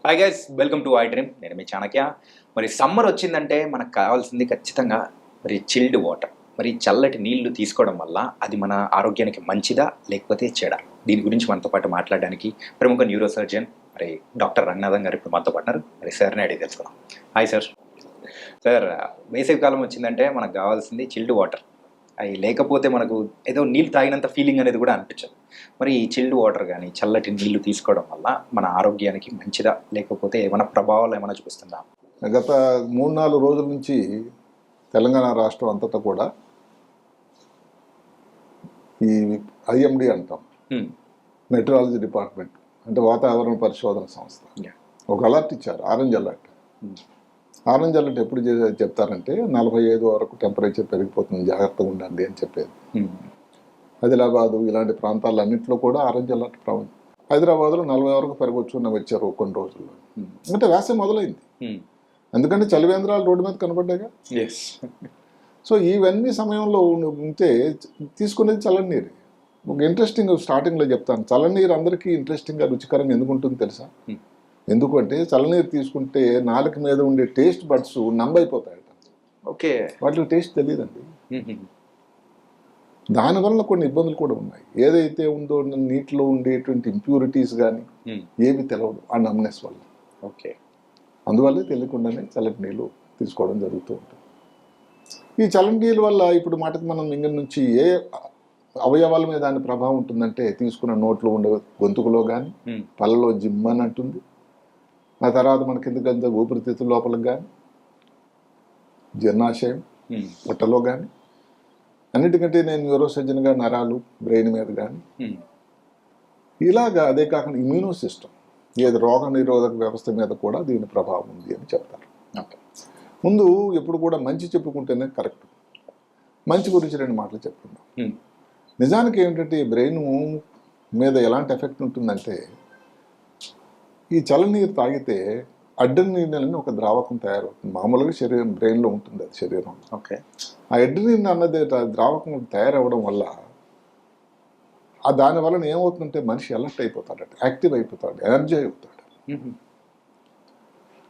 Hi guys, welcome to I dream. నేను మీ చాణక్య. మరి summer వచ్చిందంటే మనకు కావాల్సింది ఖచ్చితంగా మరి చిల్డ్ వాటర్, మరి చల్లటి నీళ్లు తీసుకోవడం వల్ల అది మన ఆరోగ్యానికి మంచిదా లేకపోతే చెడా? దీని గురించి మనతో పాటు మాట్లాడడానికి ప్రముఖ న్యూరో సర్జన్ మరి డాక్టర్ రంగనాథన్ గారు ఇప్పుడు మనతో పాటున్నారు. మరి సార్ని అడిగి తెలుసుకుందాం. Hi sir. సార్, వేసవి కాలం వచ్చిందంటే మనకు కావాల్సింది చిల్డ్ వాటర్. అవి లేకపోతే మనకు ఏదో నీళ్ళు తాగినంత ఫీలింగ్ అనేది కూడా అనిపించదు. మరి ఈ చిల్డ్ వాటర్ కానీ చల్లటి నీళ్లు తీసుకోవడం వల్ల మన ఆరోగ్యానికి మంచిదా లేకపోతే ఏమైనా ప్రభావాలు ఏమైనా చూపిస్తుందా? గత 3-4 రోజుల నుంచి తెలంగాణ రాష్ట్రం అంతటా కూడా ఈ ఐఎండి అంటాం, మెట్రాలజీ డిపార్ట్మెంట్ అంటే వాతావరణ పరిశోధన సంస్థ, ఒక అలర్ట్ ఇచ్చారు. Orange alert. ఆరెంజ్ అలర్ట్ ఎప్పుడు చెప్తారంటే 45 వరకు టెంపరేచర్ పెరిగిపోతుంది, జాగ్రత్తగా ఉండండి అని చెప్పేది. ఆదిలాబాదు ఇలాంటి ప్రాంతాలన్నింటిలో కూడా ఆరెంజ్ అలర్ట్ ప్రాబ్లం. హైదరాబాద్లో 40 వరకు పెరగొచ్చు వచ్చారు కొన్ని రోజుల్లో. అంటే వేసవి మొదలైంది, ఎందుకంటే చలివేంద్రాలు రోడ్డు మీద కనబడ్డాయిగా. సో ఇవన్నీ సమయంలో ఉంటే తీసుకునేది చల్లని నీరు. ఒక ఇంట్రెస్టింగ్ స్టార్టింగ్లో చెప్తాను. చల్లనీరు అందరికీ ఇంట్రెస్టింగ్గా రుచికరంగా ఎందుకు ఉంటుంది తెలుసా? ఎందుకంటే చల్లనీరు తీసుకుంటే నాలుక మీద ఉండే టేస్ట్ బడ్స్ నంబైపోతాయట. ఓకే, వాటికి టేస్ట్ తెలియదండి. దానివల్ల కొన్ని ఇబ్బందులు కూడా ఉన్నాయి. ఏదైతే ఉందో నీటిలో ఉండేటువంటి ఇంప్యూరిటీస్ కానీ ఏవి తెలవదు ఆ నమ్నెస్ వల్ల. ఓకే, అందువల్లే తెలియకుండానే చల్లటి నీళ్ళు తీసుకోవడం జరుగుతూ ఉంటుంది. ఈ చల్లటి నీళ్ళ వల్ల ఇప్పుడు మాటకు మనం ఇంగ నుంచి ఏ అవయవాల మీద దాని ప్రభావం ఉంటుందంటే, తీసుకున్న నోట్లో ఉండే గొంతుకులో కానీ పళ్ళలో జిమ్మని అంటుంది. ఆ తర్వాత మనకి ఎందుకంటే ఊపిరితిత్తుల లోపలికి కానీ, జీర్ణాశయం, పొట్టలో కానీ, అన్నిటికంటే నేను న్యూరో సర్జన్గా నరాలు, బ్రెయిన్ మీద కానీ, ఇలాగా. అదే కాకుండా ఇమ్యూనో సిస్టమ్, ఏది రోగ నిరోధక వ్యవస్థ మీద కూడా దీని ప్రభావం ఉంది అని చెప్తారు. ముందు ఎప్పుడు కూడా మంచి చెప్పుకుంటేనే కరెక్ట్. మంచి గురించి 2 మాటలు చెప్పుకుందాం. నిజానికి ఏమిటంటే బ్రెయిన్ మీద ఎలాంటి ఎఫెక్ట్ ఉంటుందంటే, ఈ చల్లనీరు తాగితే అడ్రినలిన్ అని ఒక ద్రావకం తయారవుతుంది. మామూలుగా శరీరం బ్రెయిన్లో ఉంటుంది, అది శరీరం. ఓకే, ఆ అడ్రినలిన్ అన్నది ద్రావకం తయారవడం వల్ల దానివల్ల ఏమవుతుందంటే మనిషి అలర్ట్ అయిపోతాడట, యాక్టివ్ అయిపోతాడు, ఎనర్జీ అవుతాడు.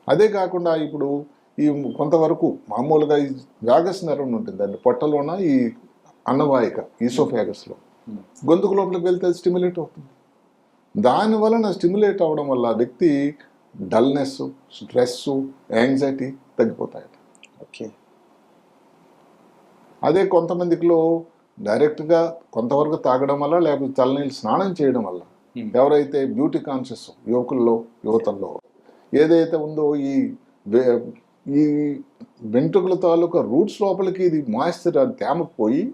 అదే కాకుండా ఇప్పుడు ఈ కొంతవరకు మామూలుగా ఈ వ్యాగస్ నరం ఉంటుంది, దాన్ని పొట్టలోన ఈ అన్నవాహిక ఈసోఫాగస్లో గొంతుకు లోపలికి వెళ్తే స్టిమ్యులేట్ అవుతుంది. దానివలన స్టిమ్యులేట్ అవ్వడం వల్ల వ్యక్తి డల్నెస్, స్ట్రెస్, యాంగ్జైటీ తగ్గిపోతాయట. ఓకే, అదే కొంతమందిలో డైరెక్ట్గా కొంతవరకు తాగడం వల్ల, లేకపోతే చల్లనీళ్ళు స్నానం చేయడం వల్ల, ఎవరైతే బ్యూటీ కాన్షియస్ యువతల్లో ఏదైతే ఉందో ఈ వెంట్రుకల తాలూకా రూట్స్ లోపలికి ఇది మాయిశ్చర్ తేమ పోయి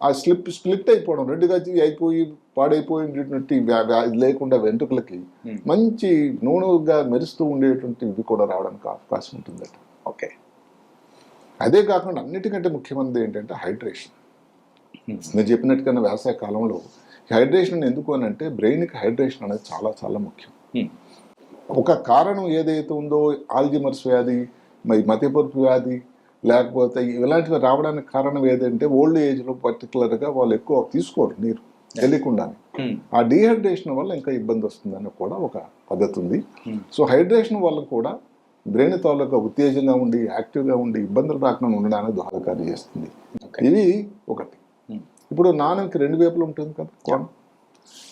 ఆ స్ప్లిట్ అయిపోవడం, 2గా అయిపోయి పాడైపోయినటువంటి లేకుండా వెంట్రుకలకి మంచి నూనెగా మెరుస్తూ ఉండేటువంటి ఇవి కూడా రావడానికి అవకాశం ఉంటుందట. ఓకే, అదే కాకుండా అన్నిటికంటే ముఖ్యమైనది ఏంటంటే హైడ్రేషన్. నేను చెప్పినట్టుగా వ్యవసాయ కాలంలో హైడ్రేషన్ ఎందుకు అని అంటే, బ్రెయిన్కి హైడ్రేషన్ అనేది చాలా చాలా ముఖ్యం. ఒక కారణం ఏదైతే ఉందో ఆల్జిమర్స్ వ్యాధి, మతిమరుపు వ్యాధి, లేకపోతే ఇలాంటివి రావడానికి కారణం ఏదంటే ఓల్డ్ ఏజ్లో పర్టికులర్గా వాళ్ళు ఎక్కువ తీసుకోరు నీరు తెలియకుండానే. ఆ డీహైడ్రేషన్ వల్ల ఇంకా ఇబ్బంది వస్తుందని కూడా ఒక పద్ధతి ఉంది. సో హైడ్రేషన్ వల్ల కూడా బ్రెయిన్ తాలూకా ఉత్తేజంగా ఉండి, యాక్టివ్గా ఉండి, ఇబ్బందులు రాకుండా ఉండడానికి దోహదకారి చేస్తుంది. ఇది ఒకటి. ఇప్పుడు నాన్నకి 2 వైపులు ఉంటుంది కదా కోణం.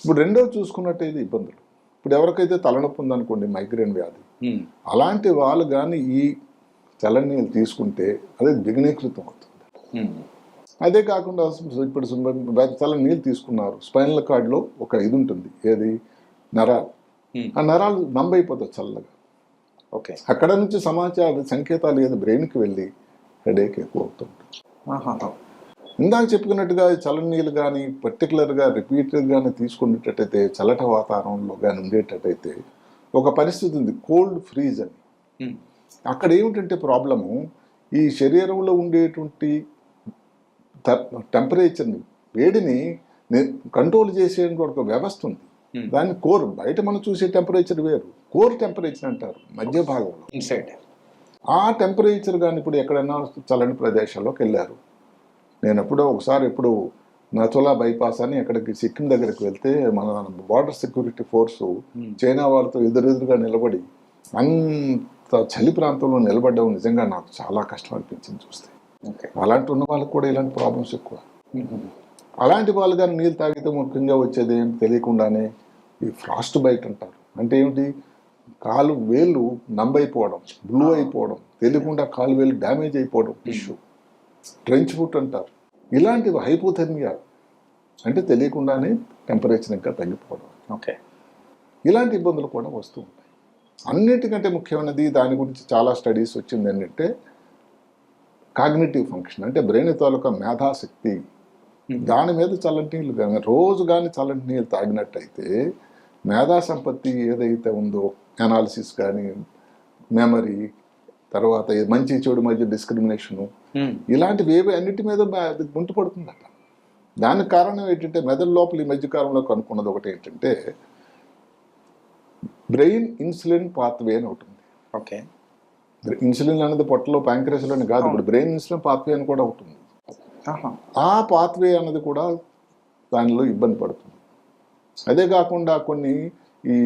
ఇప్పుడు రెండోది చూసుకున్నట్టయితే ఇబ్బందులు. ఇప్పుడు ఎవరికైతే తలనొప్పి ఉందనుకోండి, మైగ్రేన్ వ్యాధి, అలాంటి వాళ్ళు కానీ ఈ చల్లని నీళ్ళు తీసుకుంటే అదే ద్విగుణీకృతం అవుతుంది. అదే కాకుండా ఇప్పుడు చల్లని నీళ్ళు తీసుకున్నారు, స్పైనల్ కార్డ్లో ఒక ఇది ఉంటుంది, ఏది నరాలు, ఆ నరాలు నంబైపోతాయి చల్లగా. ఓకే, అక్కడ నుంచి సంకేతాలు ఏది బ్రెయిన్కి వెళ్ళి హెడేక్ ఎక్కువ అవుతుంటుంది. ఇందాక చెప్పుకున్నట్టుగా చల్లని నీళ్ళు కానీ పర్టికులర్గా రిపీటెడ్గా కానీ తీసుకునేటట్టయితే, చల్లటి వాతావరణంలో కానీ ఉండేటట్టయితే ఒక పరిస్థితి ఉంది, కోల్డ్ ఫ్రీజ్ అని. అక్కడ ఏమిటంటే ప్రాబ్లము, ఈ శరీరంలో ఉండేటువంటి టెంపరేచర్ని, వేడిని కంట్రోల్ చేసేటువంటి ఒక వ్యవస్థ ఉంది. దాన్ని కోర్, బయట మనం చూసే టెంపరేచర్ వేరు, కోర్ టెంపరేచర్ అంటారు మధ్య భాగంలో, ఇన్సైడ్. ఆ టెంపరేచర్ కానీ ఇప్పుడు ఎక్కడైనా చల్లని ప్రదేశాల్లోకి వెళ్ళారు. నేను ఎప్పుడు నథులా బైపాస్ అని ఎక్కడికి సిక్కిం దగ్గరికి వెళ్తే, మన బార్డర్ సెక్యూరిటీ ఫోర్సు చైనా వాళ్ళతో ఎదురెదురుగా నిలబడి అంత చలి ప్రాంతంలో నిలబడ్డం నిజంగా నాకు చాలా కష్టం అనిపించింది చూస్తే. ఓకే. అలాంటి ఉన్న వాళ్ళకి కూడా ఇలాంటి ప్రాబ్లమ్స్ ఎక్కువ. అలాంటి వాళ్ళు కానీ నీళ్ళు తాగితే ముఖ్యంగా వచ్చేది ఏం తెలియకుండానే ఈ ఫ్రాస్ట్ బైట్ అంటారు. అంటే ఏమిటి, కాలు వేళ్ళు నంబైపోవడం, బ్లూ అయిపోవడం, తెలియకుండా కాలు వేలు డ్యామేజ్ అయిపోవడం, టిష్యూ ట్రెంచ్ ఫుట్ అంటారు. ఇలాంటివి హైపోథెర్మియా అంటే తెలియకుండానే టెంపరేచర్ ఇంకా తగ్గిపోవడం. ఓకే. ఇలాంటి ఇబ్బందులు కూడా వస్తూ ఉంటాయి. అన్నిటికంటే ముఖ్యమైనది దాని గురించి చాలా స్టడీస్ వచ్చింది ఏంటంటే కాగ్నిటివ్ ఫంక్షన్, అంటే బ్రెయిన్ తాలూకా మేధాశక్తి. దాని మీద చల్లటి నీళ్ళు కానీ రోజు కానీ చల్లటి నీళ్ళు తాగినట్టయితే మేధా సంపత్తి ఏదైతే ఉందో, అనాలిసిస్ కానీ, మెమరీ, తర్వాత మంచి చెడు మధ్య డిస్క్రిమినేషను, ఇలాంటివి ఏవి అన్నిటి మీద గుంటు పడుతుందట. దానికి కారణం ఏంటంటే మెదడు లోపల ఈ మధ్యకాలంలో కనుక్కున్నది ఒకటి ఏంటంటే బ్రెయిన్ ఇన్సులిన్ పాత్వే అని ఒకటి ఉంది. ఓకే. ఇన్సులిన్ అనేది పొట్టలో ప్యాంక్రస్లోని కాదు, ఇప్పుడు బ్రెయిన్ ఇన్సులిన్ పాత్వే అని కూడా ఉంటుంది. ఆ పాత్వే అన్నది కూడా దానిలో ఇబ్బంది పడుతుంది. అదే కాకుండా కొన్ని ఈ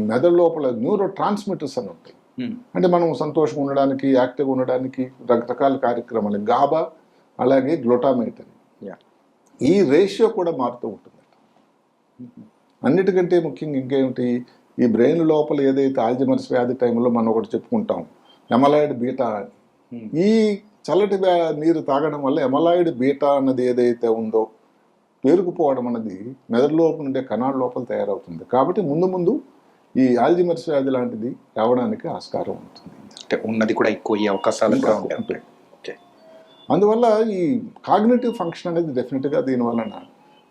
మెదడు లోపల న్యూరో ట్రాన్స్మిటర్స్ అని ఉంటాయి. అంటే మనం సంతోషంగా ఉండడానికి, యాక్టివ్గా ఉండడానికి రకరకాల కార్యక్రమాలు, గాబా అలాగే గ్లూటామేట్ అని, ఈ రేషియో కూడా మారుతూ ఉంటుంది. అన్నిటికంటే ముఖ్యంగా ఇంకేమిటి, ఈ బ్రెయిన్ లోపల ఏదైతే ఆల్జీమర్స్ వ్యాధి టైంలో మనం ఒకటి చెప్పుకుంటాం ఎమలాయిడ్ బీటా అని. ఈ చల్లటి నీరు తాగడం వల్ల ఎమలాయిడ్ బీటా అన్నది ఏదైతే ఉందో పేరుకుపోవడం అన్నది మెదడు లోపల ఉండే కణాల లోపల తయారవుతుంది. కాబట్టి ముందు ముందు ఈ ఆల్జీమర్స్ వ్యాధి లాంటిది రావడానికి ఆస్కారం ఉంటుంది. అంటే ఉన్నది కూడా ఎక్కువ అయ్యే అవకాశాలు కూడా ఉంటాయి. ఓకే. అందువల్ల ఈ కాగ్నిటివ్ ఫంక్షన్ అనేది డెఫినెట్గా దీనివలన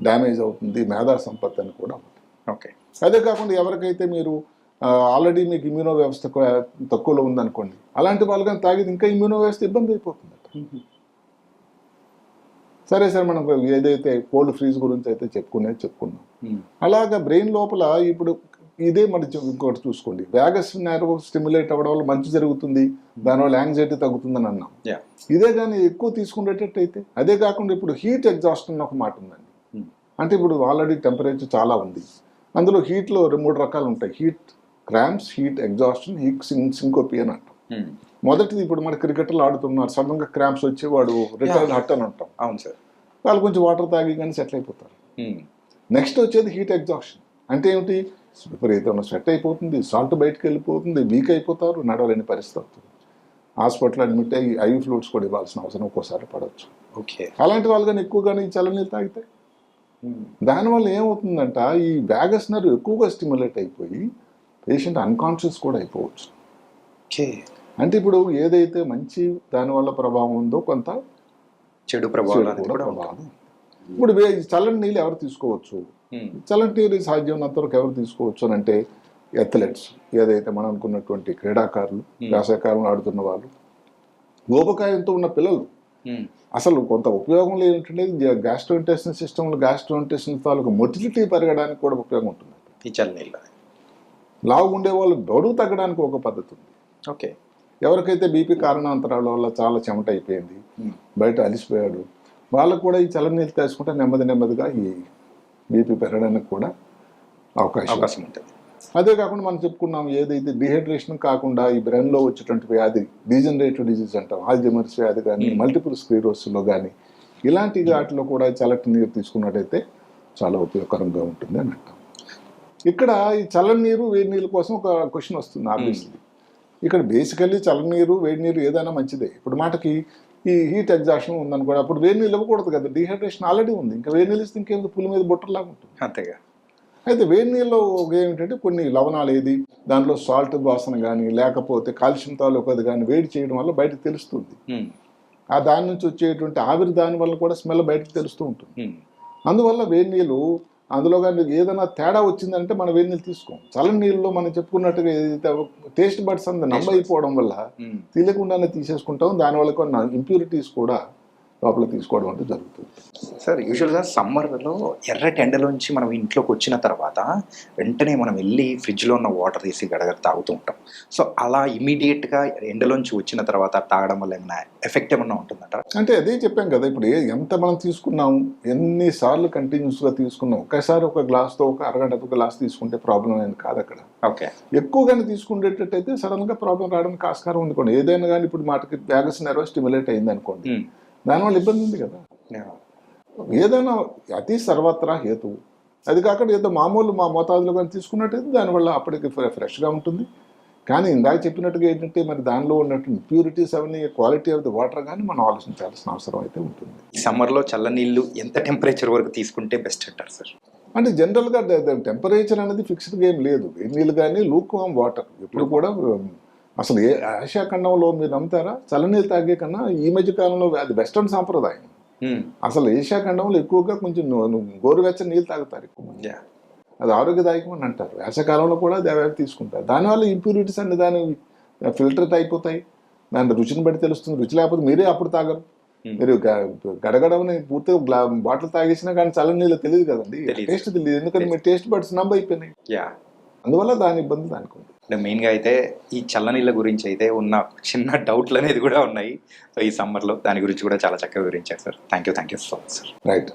డ్యామేజ్ అవుతుంది, మేధా సంపత్తి అని కూడా ఉంటుంది. ఓకే. అదే కాకుండా ఎవరికైతే మీరు ఆల్రెడీ మీకు ఇమ్యూనో వ్యవస్థ తక్కువలో ఉందనుకోండి, అలాంటి వాళ్ళు కానీ తాగితే ఇంకా ఇమ్యూనో వ్యవస్థ ఇబ్బంది అయిపోతుంది. సరే సార్, మనం ఏదైతే కోల్డ్ ఫ్రీజ్ గురించి అయితే చెప్పుకున్నాం, అలాగా బ్రెయిన్ లోపల ఇప్పుడు ఇదే మరి ఇంకోటి చూసుకోండి, వ్యాగస్ నెర్వ్ స్టిమ్యులేట్ అవ్వడం వల్ల మంచి జరుగుతుంది, దానివల్ల యాంగ్జైటీ తగ్గుతుందని అన్నాం. ఇదే కానీ ఎక్కువ తీసుకునేటట్టయితే, అదే కాకుండా ఇప్పుడు హీట్ ఎగ్జాస్ట్ అని ఒక మాట ఉందండి. అంటే ఇప్పుడు ఆల్రెడీ టెంపరేచర్ చాలా ఉంది, అందులో హీట్లో 3 రకాలు ఉంటాయి: heat cramps, heat exhaustion, heat syncope అని అంటాం. మొదటిది ఇప్పుడు మన క్రికెటర్లు ఆడుతున్నారు, సడన్గా క్రాంప్స్ వచ్చి వాడు రిటర్న్ హట్ అని అంటాం. అవును సార్. వాళ్ళు కొంచెం వాటర్ తాగి కానీ సెటిల్ అయిపోతారు. నెక్స్ట్ వచ్చేది హీట్ ఎగ్జాస్షన్. అంటే ఏమిటి, విపరీతంగా స్వెట్ అయిపోతుంది, సాల్ట్ బయటకు వెళ్ళిపోతుంది, వీక్ అయిపోతారు, నడవలేని పరిస్థితి అవుతుంది, హాస్పిటల్ అడ్మిట్ అయ్యి ఐవి ఫ్లూయిడ్స్ కూడా ఇవ్వాల్సిన అవసరం ఒక్కోసారి పడవచ్చు. ఓకే. అలాంటి అలాంటి వాళ్ళు కానీ ఎక్కువగానే ఈ చల్లనీళ్ళు తాగితే దానివల్ల ఏమవుతుందంట, ఈ వ్యాగస్ నర్వ్ ఎక్కువగా స్టిమ్యులేట్ అయిపోయి పేషెంట్ అన్కాన్షియస్ కూడా అయిపోవచ్చు. ఓకే. అంటే ఇప్పుడు ఏదైతే మంచి దానివల్ల ప్రభావం ఉందో కొంత చెడు ప్రభావం కూడా. ఇప్పుడు చల్లని నీళ్ళు ఎవరు తీసుకోవచ్చు, చల్లని నీరు సాధ్యమైనంత వరకు ఎవరు తీసుకోవచ్చు అని అంటే అథ్లెట్స్, ఏదైతే మనం అనుకున్నటువంటి క్రీడాకారులు, వేసవికాలంలో ఆడుతున్న వాళ్ళు, ఊబకాయంతో ఉన్న పిల్లలు. అసలు కొంత ఉపయోగం ఏంటంటే గ్యాస్ట్రోఇంటెస్టిన్ సిస్టంలో గ్యాస్ట్రోఇంటెస్టిన్ తాలూకు మొటిలిటీ పెరగడానికి కూడా ఉపయోగం ఉంటుంది ఈ చల్లనీళ్ళు. లావు ఉండే వాళ్ళు బరువు తగ్గడానికి ఒక పద్ధతి ఉంది. ఓకే. ఎవరికైతే బీపీ కారణాంతరాల వల్ల చాలా చెమట అయిపోయింది, బయట అలిసిపోయాడు, వాళ్ళకు కూడా ఈ చల్లనీళ్ళు తీసుకుంటే నెమ్మదిగా ఈ బీపీ పెరగడానికి కూడా అవకాశం ఉంటుంది. అదే కాకుండా మనం చెప్పుకున్నాం, ఏదైతే డిహైడ్రేషన్ కాకుండా ఈ బ్రెయిన్లో వచ్చేటువంటి వ్యాధి డీజనరేటివ్ డిజీజ్ అంటాం, ఆల్జీమర్స్ వ్యాధి కానీ, మల్టిపుల్ స్క్లెరోసిస్లో కానీ, ఇలాంటి వాటిలో కూడా చల్లటి నీరు తీసుకున్నట్టయితే చాలా ఉపయోగకరంగా ఉంటుంది అని అంటాం. ఇక్కడ ఈ చల్లని నీరు వేడి నీళ్ళ కోసం ఒక క్వశ్చన్ వస్తుంది ఆబ్వియస్లీ. ఇక్కడ బేసికల్లీ చల్లని నీరు వేడి నీరు ఏదైనా మంచిదే. ఇప్పుడు మాటకి ఈ హీట్ ఎగ్జాషన్ ఉందనుకోండి, అప్పుడు వేడి నీళ్ళు ఇవ్వకూడదు కదా, డిహైడ్రేషన్ ఆల్రెడీ ఉంది, ఇంకా వేడి నీళ్ళు ఇస్తే ఇంకేం పులి మీద బొట్టలాగా ఉంటుంది. అంతేగా. అయితే వేడి నీళ్ళు ఏమిటంటే కొన్ని లవణాలు ఏది దాంట్లో సాల్ట్ వాసన కానీ, లేకపోతే కాల్షియం తాలూకది కానీ వేడి చేయడం వల్ల బయటకు తెలుస్తుంది. ఆ దాని నుంచి వచ్చేటువంటి ఆవిరి దాని వల్ల కూడా స్మెల్ బయటకు తెలుస్తూ ఉంటుంది. అందువల్ల వేడి నీళ్ళు అందులో కానీ ఏదైనా తేడా వచ్చిందంటే మనం వేడి నీళ్ళు తీసుకోం. చల్లని నీళ్ళలో మనం చెప్పుకున్నట్టుగా ఏదైతే టేస్ట్ బడ్స్ అంత నమ్మ అయిపోవడం వల్ల తెలియకుండానే తీసేసుకుంటాం. దానివల్ల కొన్ని ఇంప్యూరిటీస్ కూడా లోపల తీసుకోవడం అంటే జరుగుతుంది. సార్ యూజువల్గా సమ్మర్లో ఎర్రటి ఎండలోంచి మనం ఇంట్లోకి వచ్చిన తర్వాత వెంటనే మనం వెళ్ళి ఫ్రిడ్జ్లో ఉన్న వాటర్ తీసి గడగడ తాగుతూ ఉంటాం. సో అలా ఇమీడియట్గా ఎండలోంచి వచ్చిన తర్వాత తాగడం వల్ల ఏమైనా ఎఫెక్ట్ ఏమన్నా ఉంటుందంటారా? అంటే అదే చెప్పాం కదా, ఇప్పుడు ఎంత మనం తీసుకున్నాము, ఎన్నిసార్లు కంటిన్యూస్గా తీసుకున్నాం, ఒకేసారి ఒక గ్లాస్తో ఒక అరగంట గ్లాస్ తీసుకుంటే ప్రాబ్లం ఏమి కాదు అక్కడ. ఓకే. ఎక్కువగానే తీసుకునేటట్టయితే సడన్గా ప్రాబ్లం రావడానికి ఆస్కారం ఉంది అనుకోండి. ఏదైనా కానీ ఇప్పుడు మాటకి వ్యాగస్ నెర్వ్ స్టిమ్యులేట్ అయింది అనుకోండి, దానివల్ల ఇబ్బంది ఉంది కదా. ఏదైనా అతి సర్వత్రా హేతువు, అది కాకుండా ఏదో మామూలు మా మోతాదులో కానీ తీసుకున్నట్టయితే దానివల్ల అప్పటికి ఫ్రెష్గా ఉంటుంది. కానీ ఇందాక చెప్పినట్టుగా ఏంటంటే మరి దానిలో ఉన్నట్టు ప్యూరిటీస్ అవన్నీ, క్వాలిటీ ఆఫ్ ది వాటర్ కానీ మనం ఆలోచించాల్సిన అవసరం అయితే ఉంటుంది. ఈ సమ్మర్లో చల్లనీళ్ళు ఎంత టెంపరేచర్ వరకు తీసుకుంటే బెస్ట్ అంటారు సార్? అంటే జనరల్గా టెంపరేచర్ అనేది ఫిక్స్డ్గా ఏం లేదు. నీళ్ళు కానీ లూక్ వామ్ వాటర్ ఎప్పుడు కూడా అసలు ఆసియా ఖండంలో మీరు నమ్ముతారా, చల్లనీళ్ళు తాగే కన్నా ఈ మధ్య కాలంలో అది వెస్టర్న్ సాంప్రదాయం. అసలు ఏషియా ఖండంలో ఎక్కువగా కొంచెం గోరువెచ్చని నీళ్ళు తాగుతారు ఎక్కువ మంది. అది ఆరోగ్యదాయకం అని అంటారు. వేసవకాలంలో కూడా అది అవి తీసుకుంటారు. దానివల్ల ఇంప్యూరిటీస్ అన్ని దాని ఫిల్టర్ అయిపోతాయి. దాని రుచిని బట్టి తెలుస్తుంది. రుచి లేకపోతే మీరే అప్పుడు తాగరు. మీరు గడగడని పూర్తిగా బాటిల్ తాగేసినా కానీ చల్లని నీళ్ళు తెలియదు కదండి, టేస్ట్ తెలియదు. ఎందుకంటే మీ టేస్ట్ బడ్స్ నంబ్ అయిపోయినాయి. అందువల్ల దాని ఇబ్బంది దానికి ఉంది. అంటే మెయిన్గా అయితే ఈ చల్లనీళ్ళ గురించి అయితే ఉన్న చిన్న డౌట్లు అనేది కూడా ఉన్నాయి. సో ఈ సమ్మర్లో దాని గురించి కూడా చాలా చక్కగా వివరించారు sir. Thank you so much sir. Right.